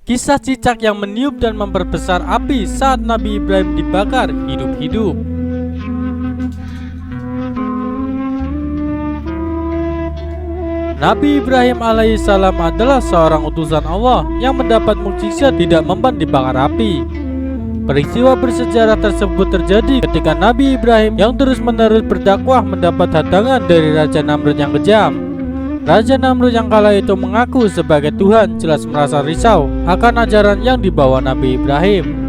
Kisah cicak yang meniup dan memperbesar api saat Nabi Ibrahim dibakar hidup-hidup. Nabi Ibrahim alaihissalam adalah seorang utusan Allah yang mendapat mukjizat tidak mempan dibakar api. Peristiwa bersejarah tersebut terjadi ketika Nabi Ibrahim yang terus-menerus berdakwah mendapat hadangan dari Raja Namrud yang kejam. Raja Namrud yang kala itu mengaku sebagai Tuhan jelas merasa risau akan ajaran yang dibawa Nabi Ibrahim.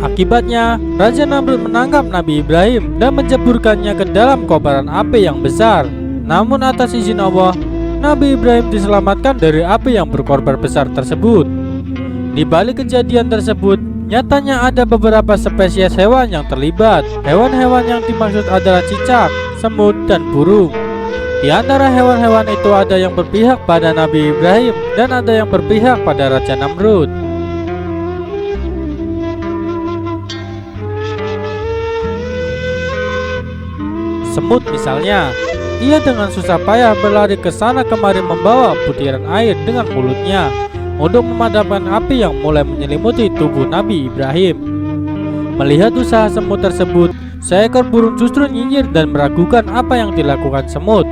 Akibatnya, Raja Namrud menangkap Nabi Ibrahim dan menjeburkannya ke dalam kobaran api yang besar. Namun atas izin Allah, Nabi Ibrahim diselamatkan dari api yang berkorban besar tersebut. Di balik kejadian tersebut, nyatanya ada beberapa spesies hewan yang terlibat. Hewan-hewan yang dimaksud adalah cicak, semut, dan burung. Di antara hewan-hewan itu ada yang berpihak pada Nabi Ibrahim dan ada yang berpihak pada Raja Namrud. Semut misalnya, ia dengan susah payah berlari ke sana kemari membawa butiran air dengan mulutnya untuk memadamkan api yang mulai menyelimuti tubuh Nabi Ibrahim. Melihat usaha semut tersebut, seekor burung justru nyinyir dan meragukan apa yang dilakukan semut.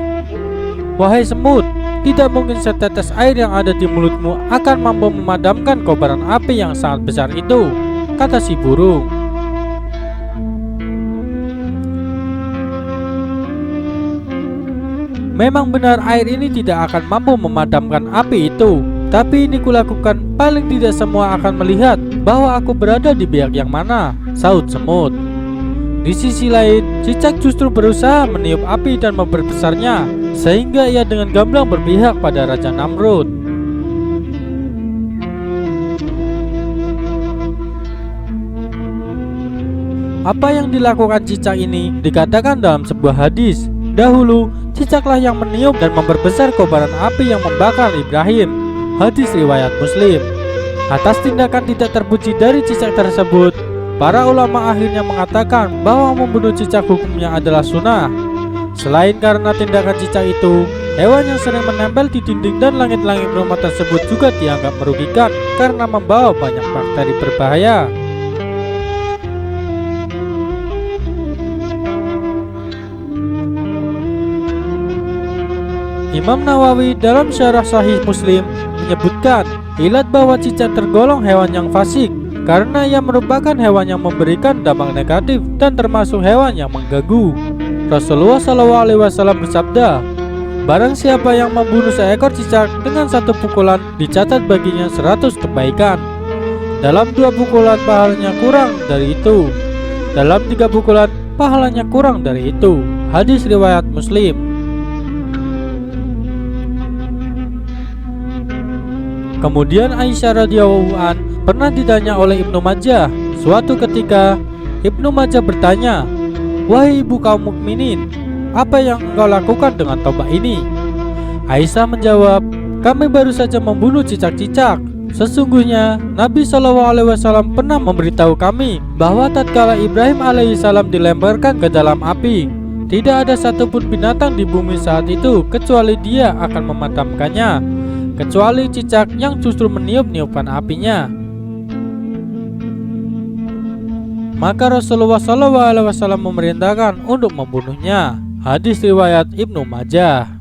"Wahai semut, tidak mungkin setetes air yang ada di mulutmu akan mampu memadamkan kobaran api yang sangat besar itu," kata si burung. Memang benar air ini tidak akan mampu memadamkan api itu, tapi ini kulakukan, paling tidak semua akan melihat bahwa aku berada di pihak yang mana, sahut semut. Di sisi lain, cicak justru berusaha meniup api dan memperbesarnya, sehingga ia dengan gamblang berpihak pada Raja Namrud. Apa yang dilakukan cicak ini dikatakan dalam sebuah hadis. Dahulu, cicaklah yang meniup dan memperbesar kobaran api yang membakar Ibrahim. Hadis riwayat Muslim. Atas tindakan tidak terpuji dari cicak tersebut, para ulama akhirnya mengatakan bahwa membunuh cicak hukumnya adalah sunnah. Selain karena tindakan cicak itu, hewan yang sering menempel di dinding dan langit-langit rumah tersebut juga dianggap merugikan karena membawa banyak bakteri berbahaya. Imam Nawawi dalam Syarah Sahih Muslim menyebutkan ilat bahwa cicak tergolong hewan yang fasik karena ia merupakan hewan yang memberikan dampak negatif dan termasuk hewan yang mengganggu. Rasulullah SAW bersabda, "Barang siapa yang membunuh seekor cicak dengan satu pukulan, dicatat baginya 100 kebaikan. Dalam 2 pukulan pahalanya kurang dari itu. Dalam 3 pukulan pahalanya kurang dari itu." Hadis riwayat Muslim. Kemudian Aisyah radhiyallahu an pernah ditanya oleh Ibnu Majah. Suatu ketika Ibnu Majah bertanya, "Wahai ibu kaum mukminin, apa yang engkau lakukan dengan tombak ini?" Aisyah menjawab, "Kami baru saja membunuh cicak-cicak. Sesungguhnya Nabi SAW pernah memberitahu kami bahwa tatkala Ibrahim alaihissalam dilemparkan ke dalam api, tidak ada satupun binatang di bumi saat itu kecuali dia akan memadamkannya, kecuali cicak yang justru meniup-niupkan apinya." Maka Rasulullah SAW memerintahkan untuk membunuhnya. Hadis riwayat Ibnu Majah.